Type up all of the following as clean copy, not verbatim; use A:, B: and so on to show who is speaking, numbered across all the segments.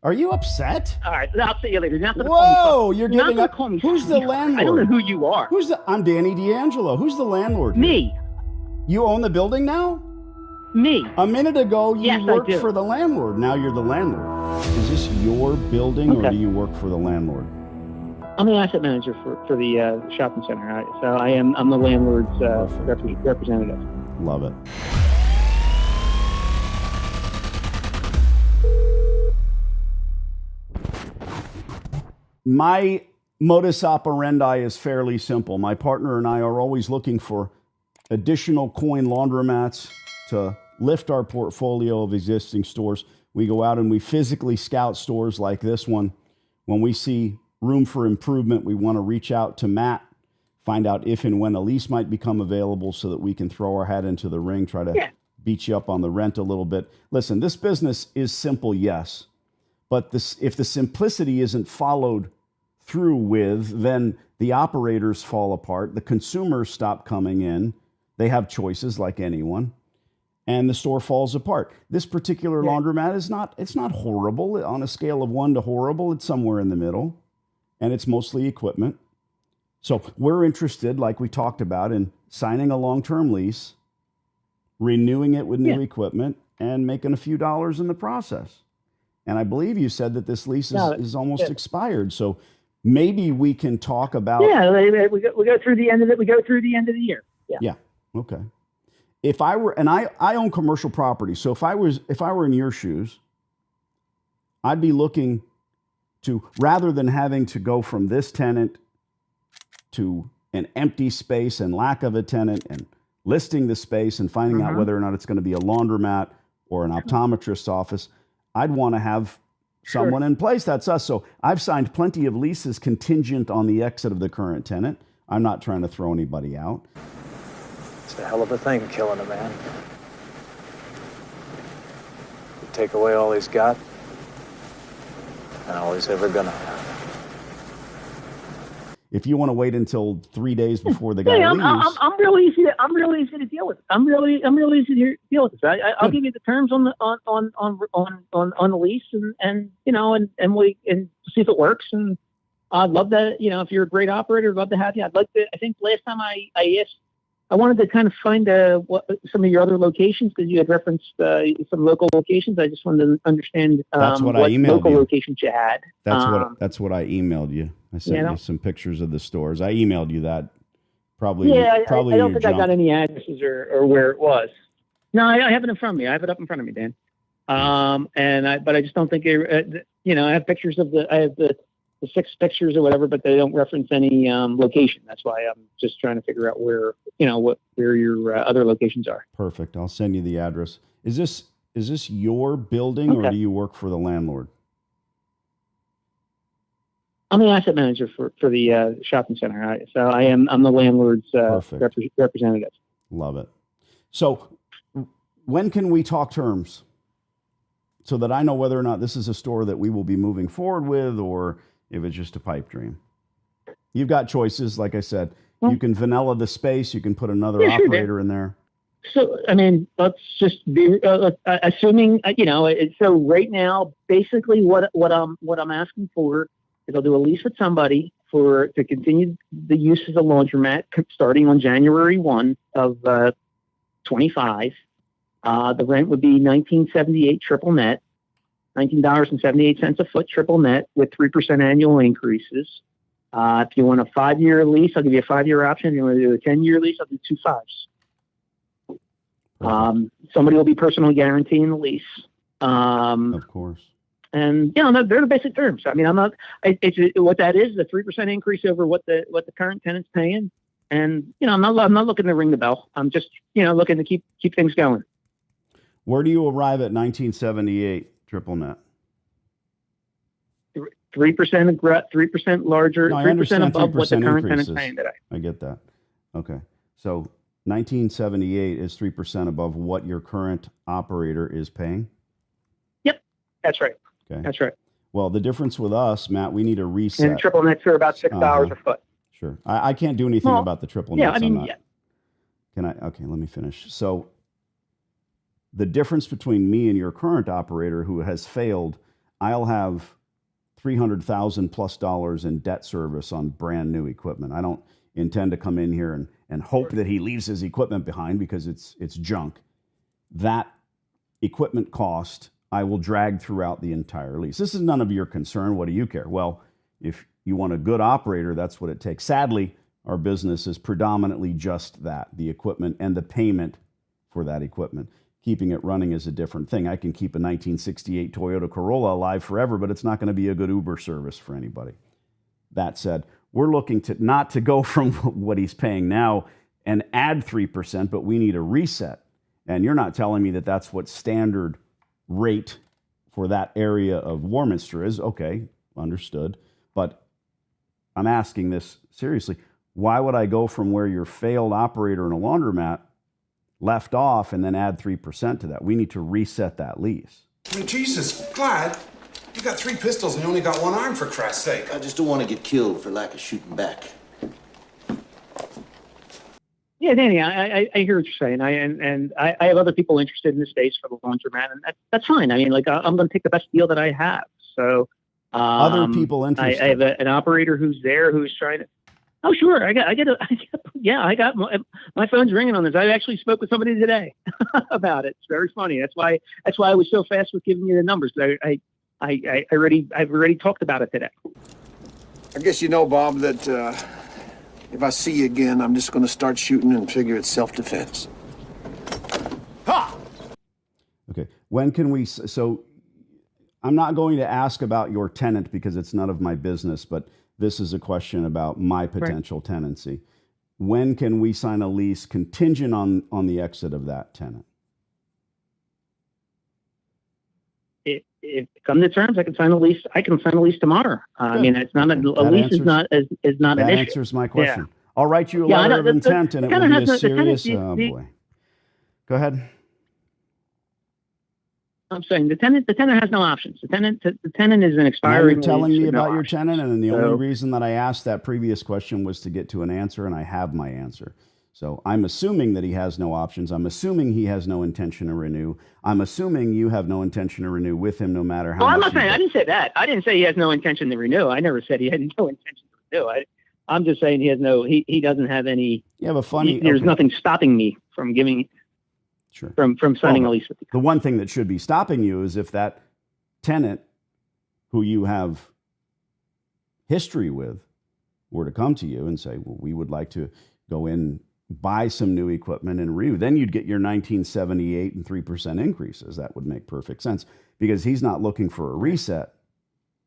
A: Are you upset?
B: All right, I'll see you later. You're not gonna call me.
A: Whoa, you're
B: You're not
A: getting
B: gonna
A: up.
B: call me.
A: Who's the
B: Sweetheart. I don't know
A: landlord?
B: who you are.
A: I'm Danny D'Angelo. Who's the landlord here?
B: Me.
A: You own the building now?
B: Me.
A: A minute ago, you
B: Yes, I
A: worked
B: do.
A: for the landlord. Now you're the landlord. Is this your building or
B: Okay.
A: do you work for the landlord?
B: I'm the asset manager for the shopping center. So I'm the landlord's representative.
A: Love it. My modus operandi is fairly simple. My partner and I are always looking for additional coin laundromats to lift our portfolio of existing stores. We go out and we physically scout stores like this one. When we see room for improvement, we want to reach out to Matt, find out if and when a lease might become available so that we can throw our hat into the ring, try to beat you up on the rent a little bit. Listen, this business is simple, yes. But if the simplicity isn't followed through with, then the operators fall apart. The consumers stop coming in. They have choices like anyone. And the store falls apart. This particular laundromat it's not horrible. On a scale of 1 to horrible, it's somewhere in the middle. And it's mostly equipment. So we're interested, like we talked about, in signing a long-term lease, renewing it with new equipment, and making a few dollars in the process. And I believe you said that this lease is almost expired. So maybe we can talk about.
B: Yeah, we go through the end of it. We go through the end of the year.
A: Yeah. Okay. If I were, and I own commercial property, so if I were in your shoes, I'd be looking to, rather than having to go from this tenant to an empty space and lack of a tenant and listing the space and finding out whether or not it's going to be a laundromat or an optometrist's office, I'd want to have someone in place. That's us. So I've signed plenty of leases contingent on the exit of the current tenant. I'm not trying to throw anybody out.
C: It's a hell of a thing, killing a man. You take away all he's got, and all he's ever gonna have.
A: If you want to wait until 3 days before the guy leaves,
B: I'm real easy to deal with. I'm real easy to deal with this. I'll give you the terms on the lease, and we see if it works. And I'd love that. If you're a great operator, I'd love to have you. I'd like to. I think last time I asked, I wanted to kind of find some of your other locations, because you had referenced some local locations. I just wanted to understand
A: what
B: local locations you had.
A: That's what I emailed you. I sent you some pictures of the stores. I emailed you that. Probably.
B: I don't think I got any addresses or where it was. No, I have it in front of me. I have it up in front of me, Dan. But I just don't think I have pictures of the 6 pictures or whatever, but they don't reference any location. That's why I'm just trying to figure out where your other locations are.
A: Perfect. I'll send you the address. Is this your building or do you work for the landlord?
B: I'm the asset manager for the shopping center. So I'm the landlord's representative.
A: Love it. So when can we talk terms so that I know whether or not this is a store that we will be moving forward with, or if it's just a pipe dream? You've got choices. Like I said, you can vanilla the space. You can put another operator in there.
B: So, let's just be assuming, so right now, basically what I'm asking for is I'll do a lease with somebody to continue the use of the laundromat starting on January 1 of 25. The rent would be $19.78 triple net, $19.78 a foot triple net with 3% annual increases. If you want a 5-year lease, I'll give you a 5-year option. If you want to do a 10-year lease, I'll do 2 5s. Somebody will be personally guaranteeing the lease.
A: Of course.
B: And they're the basic terms. I'm not. What that is, the 3% increase over what the current tenant's paying. And I'm not looking to ring the bell. I'm just looking to keep things going.
A: Where do you arrive at 1978 triple net?
B: 3% larger, 3% above what the current tenant's paying today.
A: I get that. Okay, so 1978 is 3% above what your current operator is paying.
B: Yep, that's right.
A: Okay,
B: that's right.
A: Well, the difference with us, Matt, we need a reset.
B: And triple nets are about $6 a foot.
A: Sure, I can't do anything about the triple nets. Can I? Okay, let me finish. So the difference between me and your current operator who has failed, I'll have $300,000+ in debt service on brand new equipment. I don't intend to come in here and hope that he leaves his equipment behind because it's junk. That equipment cost I will drag throughout the entire lease. This is none of your concern. What do you care? Well, if you want a good operator, that's what it takes. Sadly, our business is predominantly just that, the equipment and the payment for that equipment. Keeping it running is a different thing. I can keep a 1968 Toyota Corolla alive forever, but it's not going to be a good Uber service for anybody. That said, we're looking to not to go from what he's paying now and add 3%, but we need a reset. And you're not telling me that that's what standard rate for that area of Warminster is. Okay, understood. But I'm asking this seriously. Why would I go from where your failed operator in a laundromat left off and then add 3% to that? We need to reset that lease.
D: I mean, Jesus, Clyde, you got 3 pistols and you only got 1 arm, for Christ's sake.
E: I just don't want to get killed for lack of shooting back.
B: Yeah, Danny, I hear what you're saying. I have other people interested in the space for the laundromat, and that's fine. I mean, like, I'm going to take the best deal that I have. So
A: Other people interested.
B: I have an operator who's there who's trying to. Oh, sure. I got my phone's ringing on this. I actually spoke with somebody today about it. It's very funny. That's why I was so fast with giving you the numbers. I've already talked about it today.
F: I guess you know, Bob, that if I see you again, I'm just going to start shooting and figure it's self-defense.
D: Ha!
A: Okay. When can we? So I'm not going to ask about your tenant because it's none of my business, but this is a question about my potential tenancy. When can we sign a lease contingent on the exit of that tenant?
B: If come to terms, I can sign a lease. I can sign a lease tomorrow. I mean, it's not a lease is not an issue.
A: That answers my question.
B: Yeah.
A: I'll write you a letter of intent, and it will be a serious. Oh boy. Go ahead.
B: I'm saying the tenant has no options. The tenant is an expiring.
A: Now you're telling
B: lease
A: me
B: with no
A: about your
B: options.
A: tenant, and the only reason that I asked that previous question was to get to an answer, and I have my answer. So I'm assuming that he has no options. I'm assuming he has no intention to renew. I'm assuming you have no intention to renew with him, no matter how.
B: I'm not saying. I didn't say that. I didn't say he has no intention to renew. I never said he had no intention to renew. I'm just saying he has no. He doesn't have any.
A: You have a funny.
B: There's nothing stopping me from giving.
A: Sure.
B: From signing a lease with you.
A: The one thing that should be stopping you is if that tenant who you have history with were to come to you and say, well, we would like to go in, buy some new equipment and renew. Then you'd get your 1978 and 3% increases. That would make perfect sense because he's not looking for a reset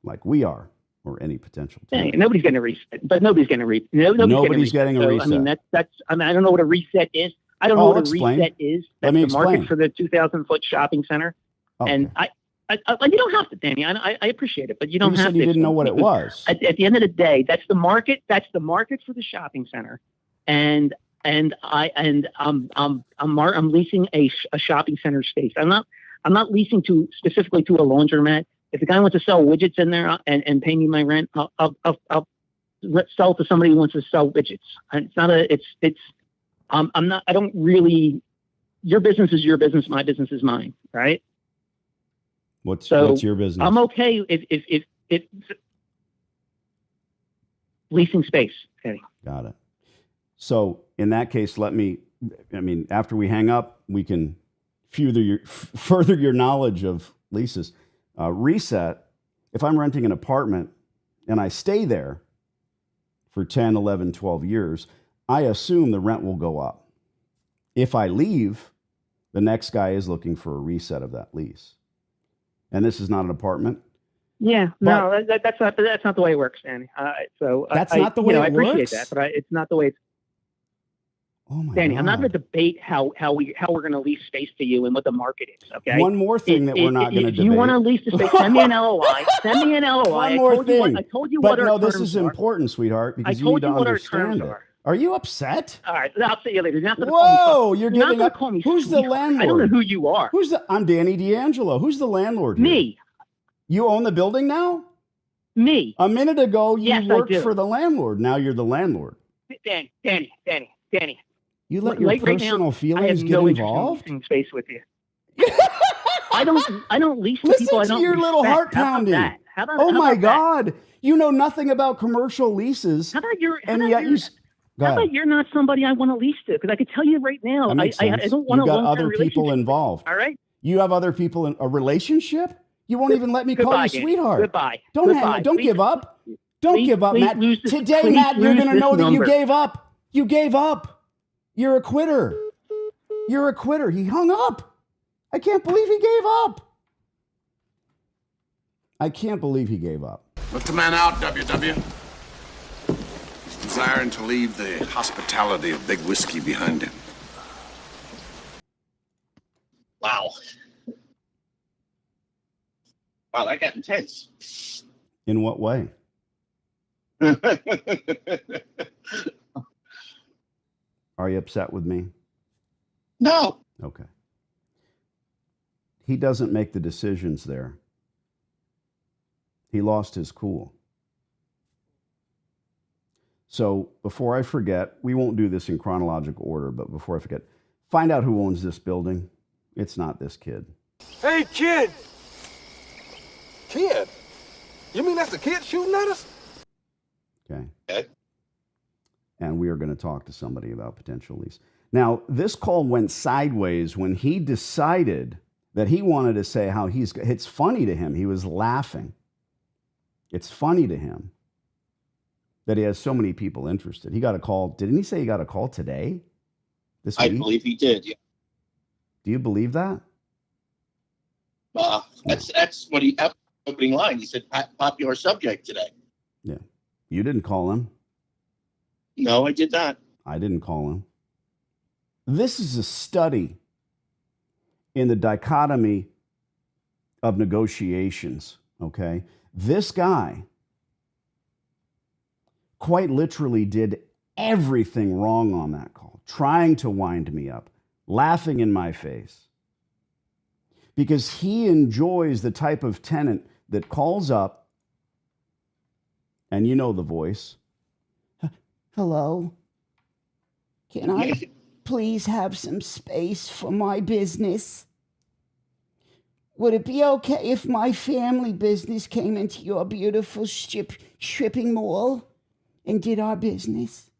A: like we are or any potential tenant.
B: Yeah, nobody's getting a reset, but nobody's getting a reset.
A: Nobody's getting a reset.
B: I mean, that's. I mean, I don't know what a reset is. I don't know what a reset is. That's the market for the 2,000-foot shopping center. Okay. And I you don't have to, Danny. I appreciate it, but you don't have to.
A: You didn't know what it was.
B: At the end of the day, that's the market. That's the market for the shopping center, and I'm leasing a shopping center space. I'm not leasing specifically to a laundromat. If the guy wants to sell widgets in there and pay me my rent, I'll sell to somebody who wants to sell widgets. It's not a. It's. I'm not. I don't really. Your business is your business. My business is mine. Right.
A: What's your business?
B: I'm okay if leasing space. Okay.
A: Got it. So in that case, after we hang up, we can further your knowledge of leases. Reset. If I'm renting an apartment and I stay there for 10, 11, 12 years, I assume the rent will go up. If I leave, the next guy is looking for a reset of that lease. And this is not an apartment.
B: Yeah, no, that's not the way it works, Danny.
A: That's not the way it works.
B: I appreciate that, but it's not the way it's.
A: Oh my
B: Danny,
A: God.
B: I'm not going to debate how we're going to lease space to you and what the market is. Okay.
A: One more thing that we're not going to debate.
B: If you want to lease the space, send me an LOI. Send me an LOI.
A: One more thing.
B: I told you what our terms are.
A: But no, this is important, sweetheart, because you need to understand it. Are you upset?
B: All right, I'll see you later.
A: Whoa, you're getting up.
B: Call me
A: Who's the landlord?
B: I don't know who you are.
A: I'm Danny D'Angelo. Who's the landlord here?
B: Me.
A: You own the building now?
B: Me.
A: A minute ago, you worked
B: I do.
A: for the landlord. Now you're the landlord.
B: Danny.
A: You let your personal feelings get involved?
B: In space with you. I don't lease to
A: Listen
B: people I
A: to
B: don't
A: your little
B: respect.
A: heart
B: How about
A: pounding.
B: that? How about,
A: Oh
B: how
A: my
B: about that?
A: God. You know nothing about commercial leases.
B: How about your? How
A: And
B: about
A: yet
B: your-
A: you. Go
B: How
A: ahead.
B: about you're not somebody I want to lease to? Because I could tell you right now,
A: That makes
B: I
A: sense.
B: don't want
A: You've
B: a
A: got
B: long-term
A: other people
B: relationship.
A: involved.
B: All right.
A: You have other people in a relationship? You won't even let me call
B: Goodbye,
A: you
B: Danny.
A: sweetheart.
B: Goodbye.
A: Don't
B: Goodbye.
A: don't
B: Please-
A: give up. Don't
B: please-
A: give up,
B: please
A: Matt.
B: lose this-
A: Today,
B: please
A: Matt, you're
B: lose
A: going to
B: this
A: know that you
B: number.
A: gave up. You gave up. You're a quitter. You're a quitter. He hung up. I can't believe he gave up. I can't believe he gave up.
G: Let the man out, WW. He's desiring to leave the hospitality of Big Whiskey behind him.
H: Wow. Wow, that got intense.
A: In what way? Are you upset with me?
H: No.
A: Okay. He doesn't make the decisions there. He lost his cool. So before I forget, we won't do this in chronological order, but before I forget, find out who owns this building. It's not this kid.
D: Hey, kid! Kid? You mean that's the kid shooting at us?
A: Okay.
H: Okay.
A: And we are going to talk to somebody about potential lease. Now, this call went sideways when he decided that he wanted to say how it's funny to him. He was laughing. It's funny to him that he has so many people interested. He got a call. Didn't he say he got a call today? This
H: I
A: week?
H: believe he did. Yeah.
A: Do you believe that?
H: That's what he opening line. He said popular subject today.
A: Yeah. You didn't call him.
H: No, I did not.
A: I didn't call him. This is a study in the dichotomy of negotiations, okay? This guy quite literally did everything wrong on that call, trying to wind me up, laughing in my face, because he enjoys the type of tenant that calls up, and you know the voice. Hello? Can I please have some space for my business? Would it be okay if my family business came into your beautiful shipping mall and did our business?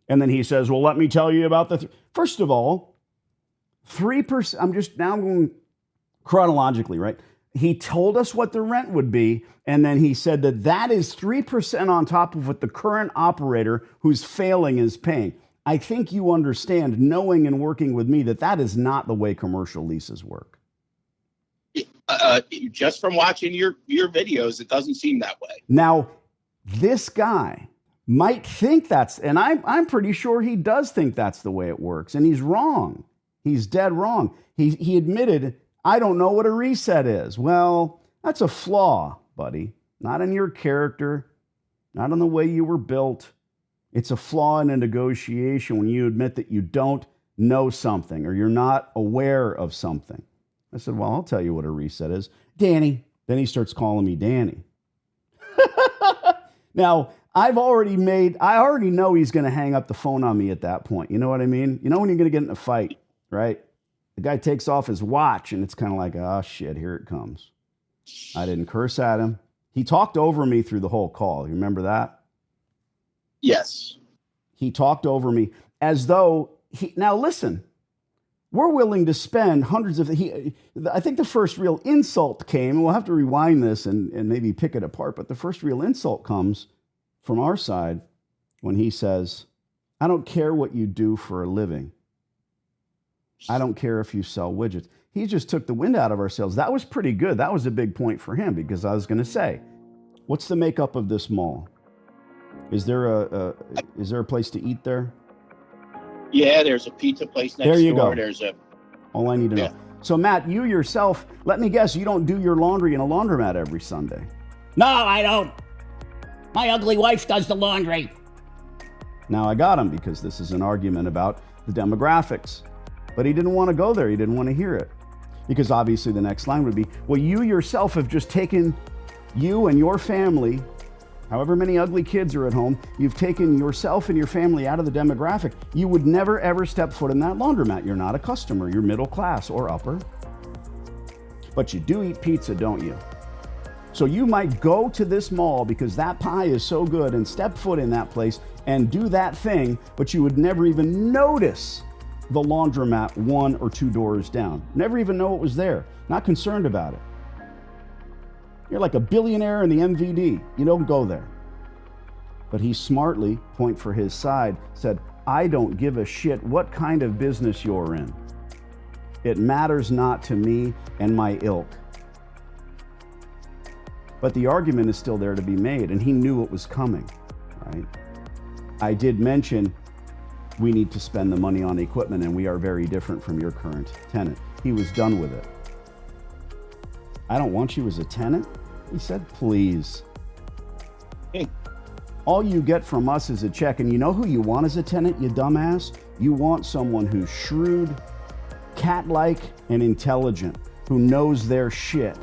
A: And then he says, well, let me tell you about first of all, 3%, I'm going chronologically, right? He told us what the rent would be, and then he said that is 3% on top of what the current operator who's failing is paying. I think you understand, knowing and working with me, that is not the way commercial leases work.
H: Just from watching your videos, it doesn't seem that way.
A: Now, this guy might think and I'm pretty sure he does think that's the way it works, and he's wrong. He's dead wrong. He admitted, I don't know what a reset is. Well, that's a flaw, buddy. Not in your character, not in the way you were built. It's a flaw in a negotiation when you admit that you don't know something or you're not aware of something. I said, well, I'll tell you what a reset is. Danny. Then he starts calling me Danny. Now, I already know he's going to hang up the phone on me at that point. You know what I mean? You know when you're going to get in a fight, right? The guy takes off his watch, and it's kind of like, oh, shit, here it comes. I didn't curse at him. He talked over me through the whole call. You remember that?
H: Yes.
A: He talked over me as though now listen, we're willing to spend hundreds of, I think the first real insult came, and we'll have to rewind this and maybe pick it apart, but the first real insult comes from our side when he says, I don't care what you do for a living. I don't care if you sell widgets. He just took the wind out of our sails. That was pretty good. That was a big point for him, because I was going to say, what's the makeup of this mall? Is there a place to eat there?
H: Yeah, there's a pizza place next door.
A: There you go.
H: There's
A: all I need to know. So Matt, you yourself, let me guess, you don't do your laundry in a laundromat every Sunday.
I: No, I don't. My ugly wife does the laundry.
A: Now I got him, because this is an argument about the demographics. But he didn't want to go there. He didn't want to hear it. Because obviously the next line would be, well, you yourself have just taken you and your family, however many ugly kids are at home, you've taken yourself and your family out of the demographic. You would never, ever step foot in that laundromat. You're not a customer. You're middle class or upper. But you do eat pizza, don't you? So you might go to this mall because that pie is so good and step foot in that place and do that thing, but you would never even notice the laundromat 1 or 2 doors down. Never even know it was there. Not concerned about it. You're like a billionaire in the MVD. You don't go there. But he smartly, point for his side, said, I don't give a shit what kind of business you're in. It matters not to me and my ilk. But the argument is still there to be made, and he knew it was coming, right? I did mention we need to spend the money on equipment, and we are very different from your current tenant. He was done with it. I don't want you as a tenant, he said, please.
H: Hey.
A: All you get from us is a check, and you know who you want as a tenant, you dumbass? You want someone who's shrewd, cat-like, and intelligent, who knows their shit.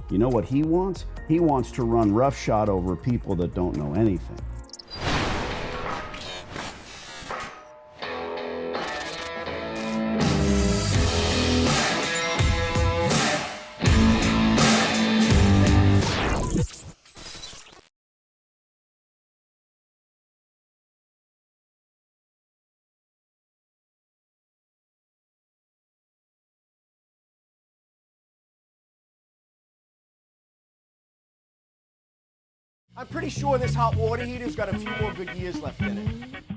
A: You know what he wants? He wants to run roughshod over people that don't know anything.
J: I'm pretty sure this hot water heater's got a few more good years left in it.